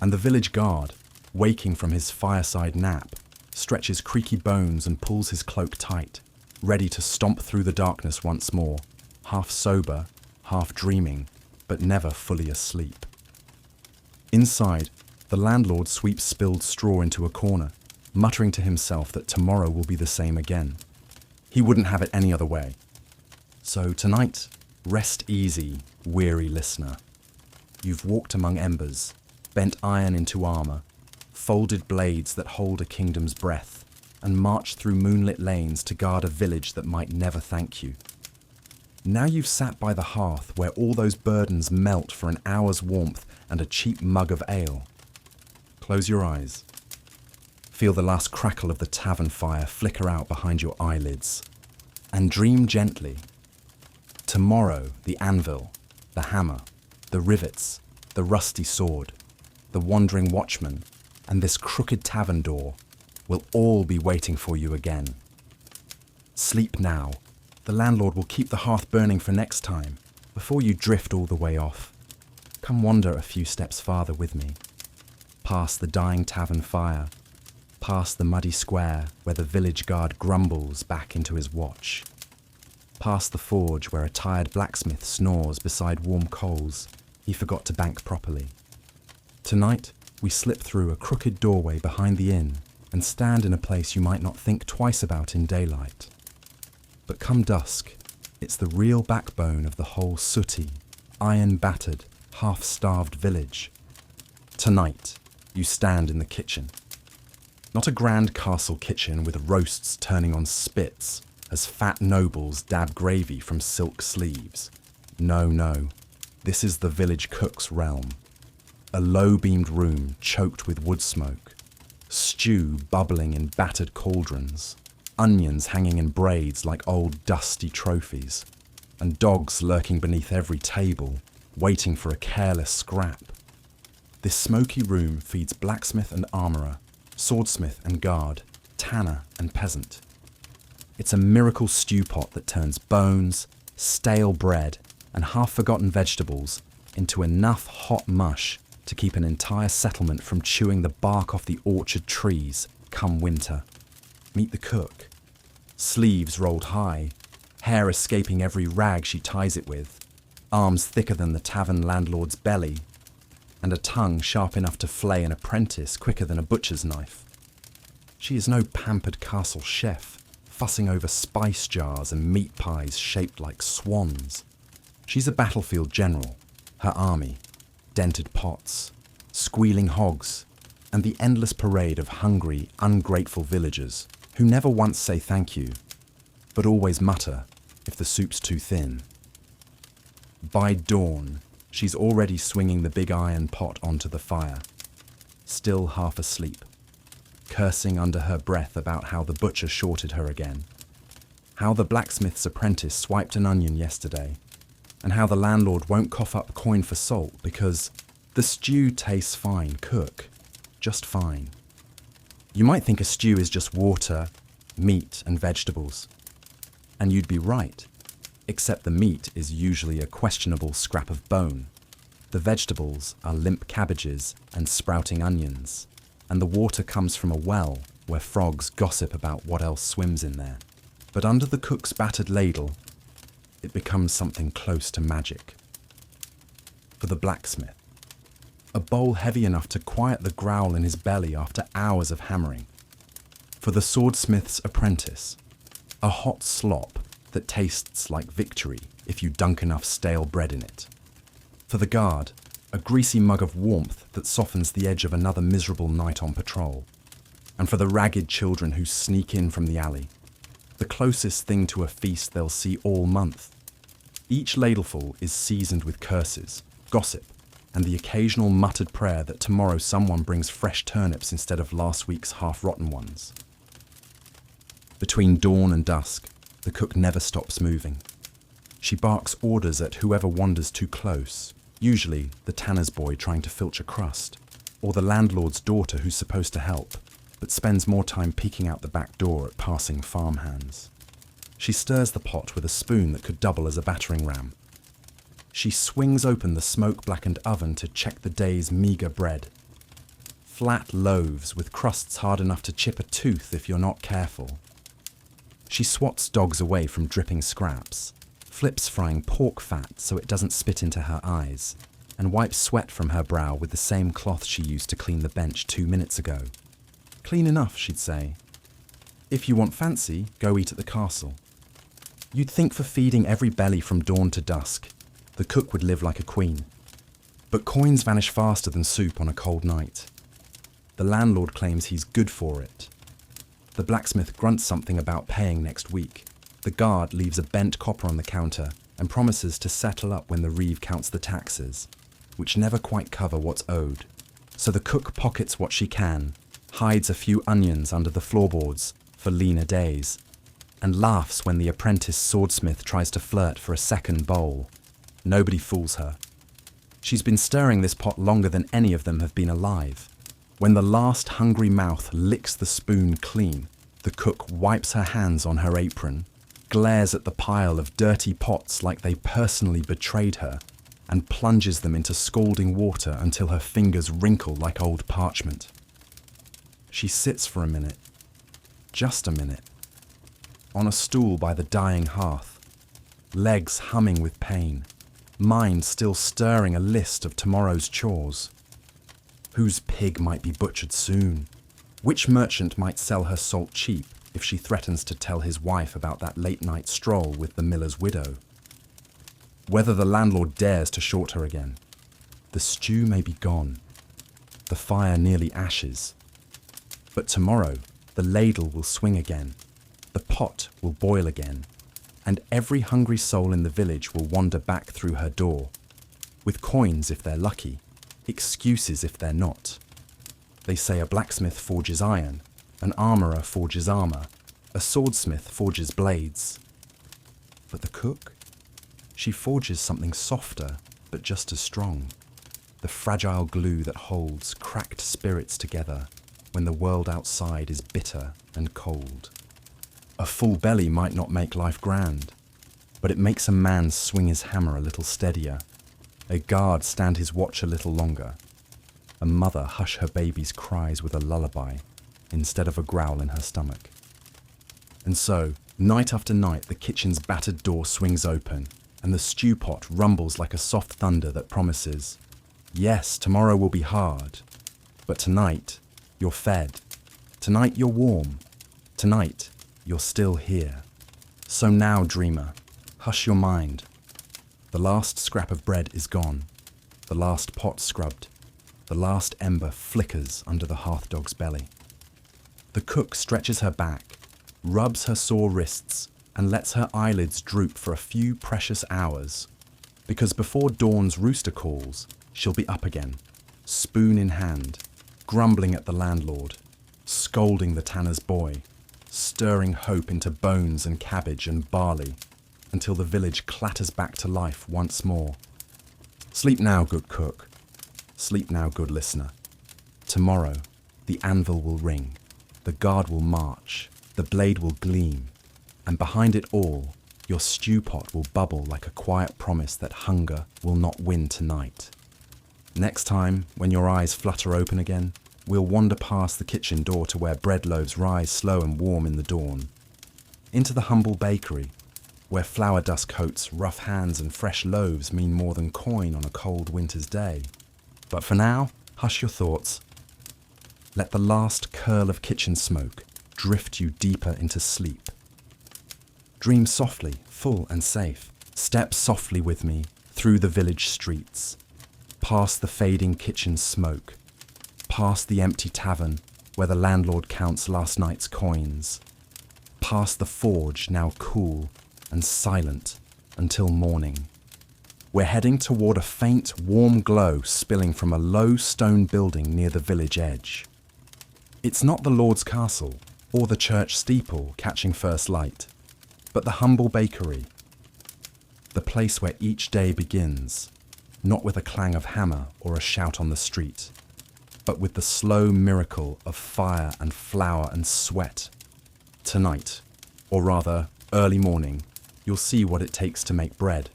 And the village guard, waking from his fireside nap, stretches creaky bones and pulls his cloak tight, ready to stomp through the darkness once more, half sober, half dreaming, but never fully asleep. Inside, the landlord sweeps spilled straw into a corner, muttering to himself that tomorrow will be the same again. He wouldn't have it any other way. So tonight, rest easy, weary listener. You've walked among embers, bent iron into armour, folded blades that hold a kingdom's breath, and marched through moonlit lanes to guard a village that might never thank you. Now you've sat by the hearth where all those burdens melt for an hour's warmth and a cheap mug of ale. Close your eyes. Feel the last crackle of the tavern fire flicker out behind your eyelids. And dream gently. Tomorrow, the anvil, the hammer, the rivets, the rusty sword, the wandering watchman, and this crooked tavern door will all be waiting for you again. Sleep now. The landlord will keep the hearth burning for next time, before you drift all the way off. Come wander a few steps farther with me, past the dying tavern fire, past the muddy square where the village guard grumbles back into his watch, past the forge where a tired blacksmith snores beside warm coals he forgot to bank properly. Tonight, we slip through a crooked doorway behind the inn and stand in a place you might not think twice about in daylight. But come dusk, it's the real backbone of the whole sooty, iron-battered, half-starved village. Tonight, you stand in the kitchen. Not a grand castle kitchen with roasts turning on spits as fat nobles dab gravy from silk sleeves. No, no, this is the village cook's realm. A low-beamed room choked with wood smoke, stew bubbling in battered cauldrons, onions hanging in braids like old dusty trophies, and dogs lurking beneath every table, waiting for a careless scrap. This smoky room feeds blacksmith and armourer, swordsmith and guard, tanner and peasant. It's a miracle stew pot that turns bones, stale bread, and half-forgotten vegetables into enough hot mush to keep an entire settlement from chewing the bark off the orchard trees come winter. Meet the cook. Sleeves rolled high, hair escaping every rag she ties it with, arms thicker than the tavern landlord's belly, and a tongue sharp enough to flay an apprentice quicker than a butcher's knife. She is no pampered castle chef, fussing over spice jars and meat pies shaped like swans. She's a battlefield general, her army, dented pots, squealing hogs, and the endless parade of hungry, ungrateful villagers who never once say thank you, but always mutter if the soup's too thin. By dawn, she's already swinging the big iron pot onto the fire, still half asleep, cursing under her breath about how the butcher shorted her again, how the blacksmith's apprentice swiped an onion yesterday, and how the landlord won't cough up coin for salt because the stew tastes fine, cook, just fine. You might think a stew is just water, meat, and vegetables. And you'd be right, except the meat is usually a questionable scrap of bone. The vegetables are limp cabbages and sprouting onions, and the water comes from a well where frogs gossip about what else swims in there. But under the cook's battered ladle, it becomes something close to magic. For the blacksmith, a bowl heavy enough to quiet the growl in his belly after hours of hammering. For the swordsmith's apprentice, a hot slop that tastes like victory if you dunk enough stale bread in it. For the guard, a greasy mug of warmth that softens the edge of another miserable night on patrol. And for the ragged children who sneak in from the alley, the closest thing to a feast they'll see all month. Each ladleful is seasoned with curses, gossip, and the occasional muttered prayer that tomorrow someone brings fresh turnips instead of last week's half-rotten ones. Between dawn and dusk, the cook never stops moving. She barks orders at whoever wanders too close, usually the tanner's boy trying to filch a crust, or the landlord's daughter who's supposed to help, but spends more time peeking out the back door at passing farmhands. She stirs the pot with a spoon that could double as a battering ram. She swings open the smoke-blackened oven to check the day's meagre bread. Flat loaves with crusts hard enough to chip a tooth if you're not careful. She swats dogs away from dripping scraps, flips frying pork fat so it doesn't spit into her eyes, and wipes sweat from her brow with the same cloth she used to clean the bench 2 minutes ago. Clean enough, she'd say. If you want fancy, go eat at the castle. You'd think for feeding every belly from dawn to dusk, the cook would live like a queen. But coins vanish faster than soup on a cold night. The landlord claims he's good for it. The blacksmith grunts something about paying next week. The guard leaves a bent copper on the counter and promises to settle up when the reeve counts the taxes, which never quite cover what's owed. So the cook pockets what she can, hides a few onions under the floorboards for leaner days, and laughs when the apprentice swordsmith tries to flirt for a second bowl. Nobody fools her. She's been stirring this pot longer than any of them have been alive. When the last hungry mouth licks the spoon clean, the cook wipes her hands on her apron, glares at the pile of dirty pots like they personally betrayed her, and plunges them into scalding water until her fingers wrinkle like old parchment. She sits for a minute, just a minute, on a stool by the dying hearth, legs humming with pain, mind still stirring a list of tomorrow's chores. Whose pig might be butchered soon? Which merchant might sell her salt cheap if she threatens to tell his wife about that late-night stroll with the miller's widow? Whether the landlord dares to short her again. The stew may be gone, the fire nearly ashes. But tomorrow the ladle will swing again, the pot will boil again, and every hungry soul in the village will wander back through her door, with coins if they're lucky, excuses if they're not. They say a blacksmith forges iron, an armourer forges armour, a swordsmith forges blades. But the cook? She forges something softer, but just as strong. The fragile glue that holds cracked spirits together when the world outside is bitter and cold. A full belly might not make life grand, but it makes a man swing his hammer a little steadier, a guard stand his watch a little longer, a mother hush her baby's cries with a lullaby instead of a growl in her stomach. And so, night after night, the kitchen's battered door swings open, and the stew pot rumbles like a soft thunder that promises, yes, tomorrow will be hard, but tonight you're fed. Tonight you're warm. Tonight you're still here. So now, dreamer, hush your mind. The last scrap of bread is gone, the last pot scrubbed, the last ember flickers under the hearth-dog's belly. The cook stretches her back, rubs her sore wrists, and lets her eyelids droop for a few precious hours, because before dawn's rooster calls, she'll be up again, spoon in hand, grumbling at the landlord, scolding the tanner's boy, stirring hope into bones and cabbage and barley, until the village clatters back to life once more. Sleep now, good cook. Sleep now, good listener. Tomorrow, the anvil will ring, the guard will march, the blade will gleam, and behind it all, your stew pot will bubble like a quiet promise that hunger will not win tonight. Next time, when your eyes flutter open again, we'll wander past the kitchen door to where bread loaves rise slow and warm in the dawn, into the humble bakery, where flour dust coats, rough hands and fresh loaves mean more than coin on a cold winter's day. But for now, hush your thoughts. Let the last curl of kitchen smoke drift you deeper into sleep. Dream softly, full and safe. Step softly with me through the village streets, past the fading kitchen smoke, past the empty tavern where the landlord counts last night's coins, past the forge now cool and silent until morning. We're heading toward a faint, warm glow spilling from a low stone building near the village edge. It's not the Lord's castle or the church steeple catching first light, but the humble bakery, the place where each day begins, not with a clang of hammer or a shout on the street, but with the slow miracle of fire and flour and sweat. Tonight, or rather early morning, you'll see what it takes to make bread.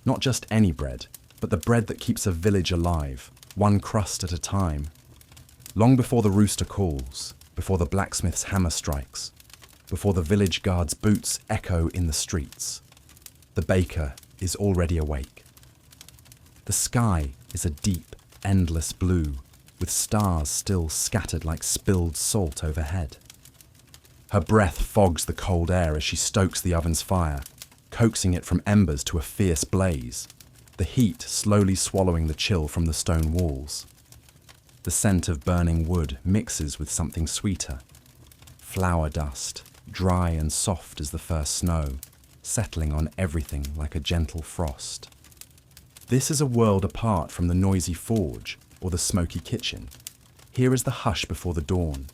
Not just any bread, but the bread that keeps a village alive, one crust at a time. Long before the rooster calls, before the blacksmith's hammer strikes, before the village guard's boots echo in the streets, the baker is already awake. The sky is a deep, endless blue, with stars still scattered like spilled salt overhead. Her breath fogs the cold air as she stokes the oven's fire, coaxing it from embers to a fierce blaze, the heat slowly swallowing the chill from the stone walls. The scent of burning wood mixes with something sweeter, flour dust, dry and soft as the first snow, settling on everything like a gentle frost. This is a world apart from the noisy forge or the smoky kitchen. Here is the hush before the dawn,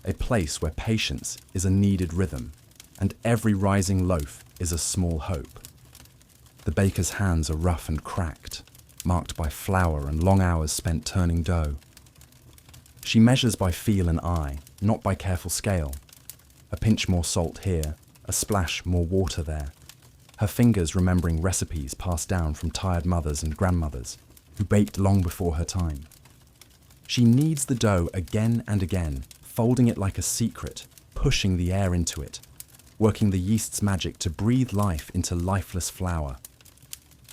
a place where patience is a needed rhythm, and every rising loaf is a small hope. The baker's hands are rough and cracked, marked by flour and long hours spent turning dough. She measures by feel and eye, not by careful scale. A pinch more salt here, a splash more water there. her fingers remembering recipes passed down from tired mothers and grandmothers who baked long before her time. She kneads the dough again and again, folding it like a secret, pushing the air into it, working the yeast's magic to breathe life into lifeless flour.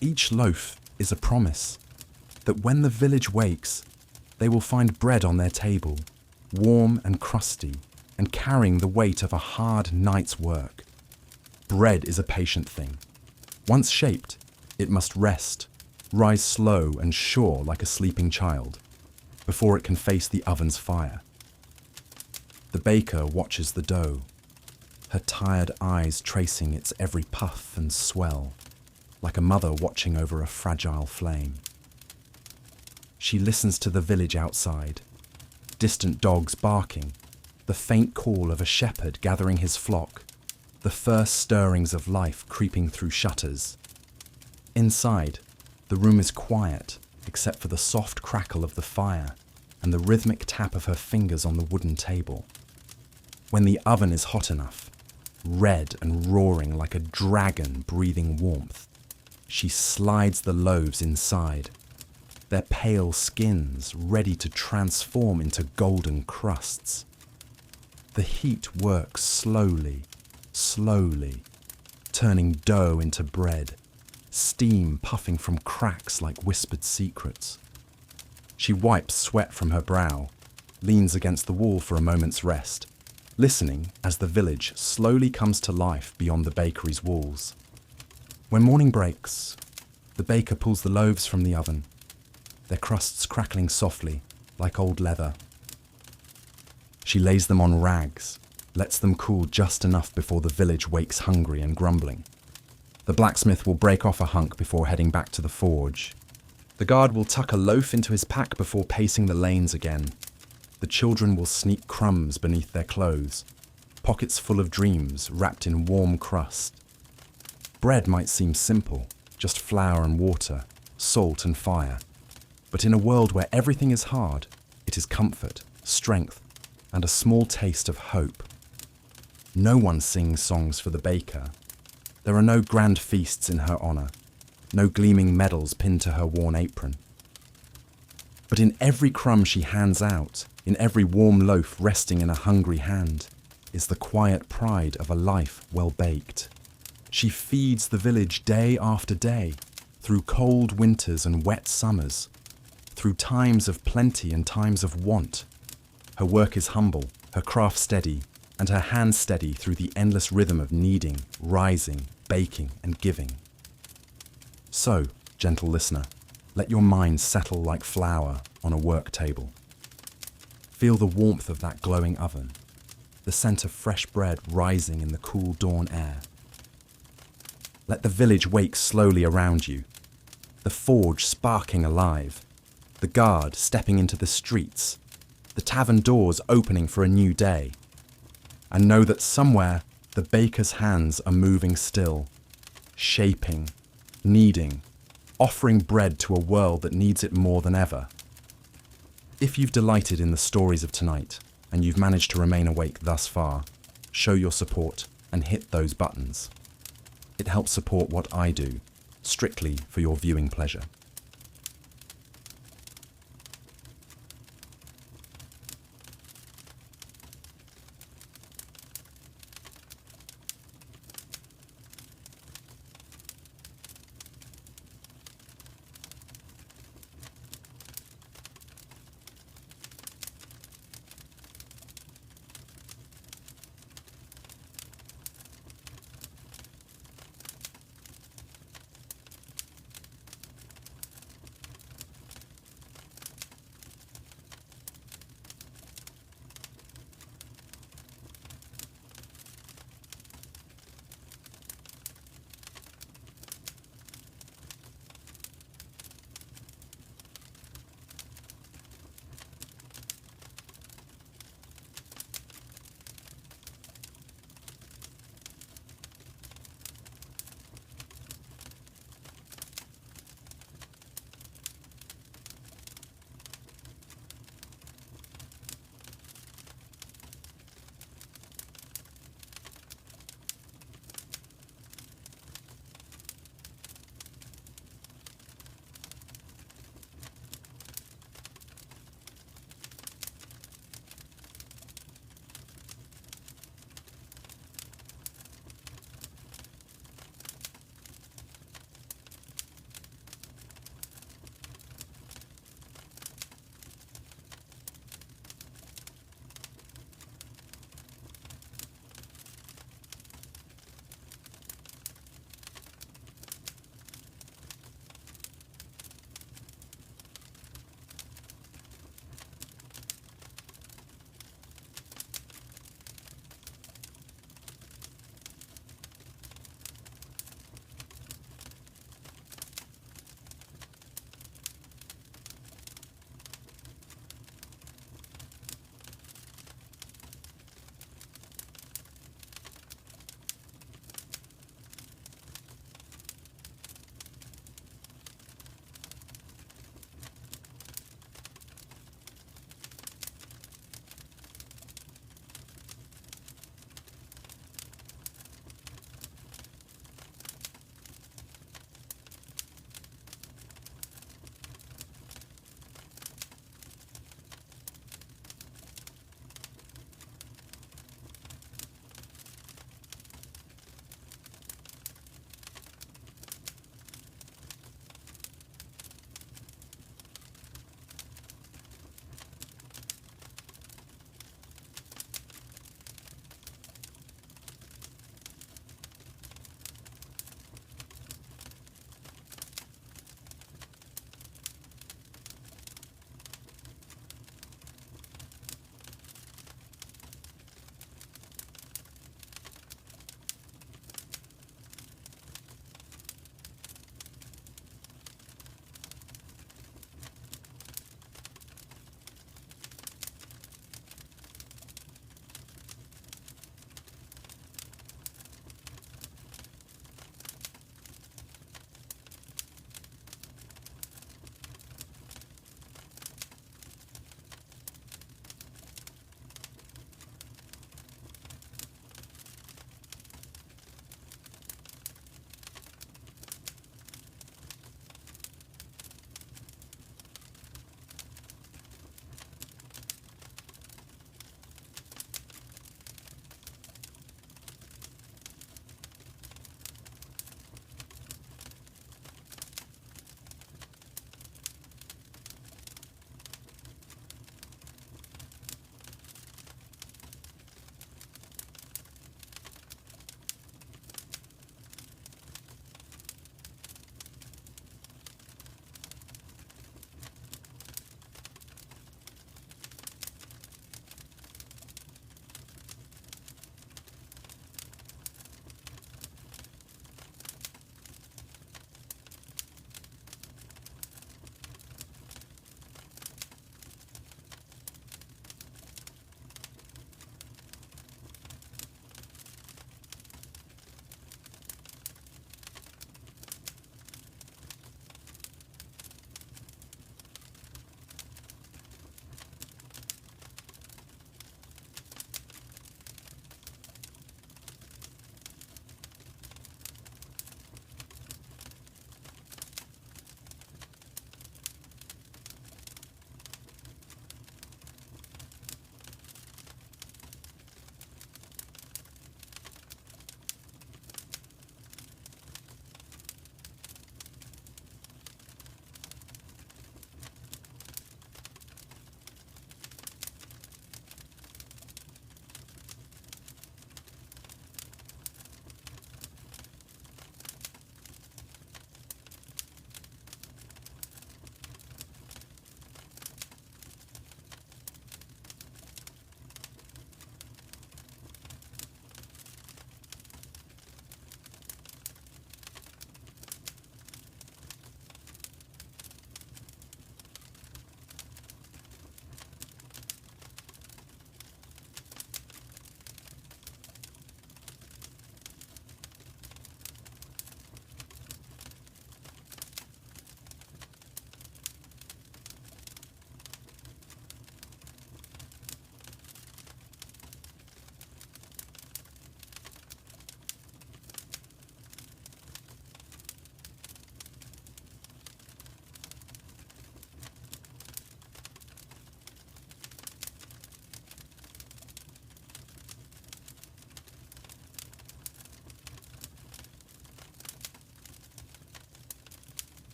Each loaf is a promise that when the village wakes, they will find bread on their table, warm and crusty, and carrying the weight of a hard night's work. Bread is a patient thing. Once shaped, it must rest, rise slow and sure like a sleeping child, before it can face the oven's fire. The baker watches the dough, her tired eyes tracing its every puff and swell, like a mother watching over a fragile flame. She listens to the village outside, distant dogs barking, the faint call of a shepherd gathering his flock, the first stirrings of life creeping through shutters. Inside, the room is quiet except for the soft crackle of the fire and the rhythmic tap of her fingers on the wooden table. When the oven is hot enough, red and roaring like a dragon breathing warmth, she slides the loaves inside, their pale skins ready to transform into golden crusts. The heat works slowly, slowly, turning dough into bread, steam puffing from cracks like whispered secrets. She wipes sweat from her brow, leans against the wall for a moment's rest, listening as the village slowly comes to life beyond the bakery's walls. When morning breaks, the baker pulls the loaves from the oven, their crusts crackling softly like old leather. She lays them on rags, lets them cool just enough before the village wakes hungry and grumbling. The blacksmith will break off a hunk before heading back to the forge. The guard will tuck a loaf into his pack before pacing the lanes again. The children will sneak crumbs beneath their clothes, pockets full of dreams wrapped in warm crust. Bread might seem simple, just flour and water, salt and fire. But in a world where everything is hard, it is comfort, strength, and a small taste of hope. No one sings songs for the baker. There are no grand feasts in her honour, no gleaming medals pinned to her worn apron. But in every crumb she hands out, in every warm loaf resting in a hungry hand, is the quiet pride of a life well baked. She feeds the village day after day, through cold winters and wet summers, through times of plenty and times of want. Her work is humble, her craft steady, and her hands steady through the endless rhythm of kneading, rising, baking, and giving. So, gentle listener, let your mind settle like flour on a work table. Feel the warmth of that glowing oven, the scent of fresh bread rising in the cool dawn air. Let the village wake slowly around you, the forge sparking alive, the guard stepping into the streets, the tavern doors opening for a new day. And know that somewhere the baker's hands are moving still, shaping, kneading, offering bread to a world that needs it more than ever. If you've delighted in the stories of tonight and you've managed to remain awake thus far, show your support and hit those buttons. It helps support what I do, strictly for your viewing pleasure.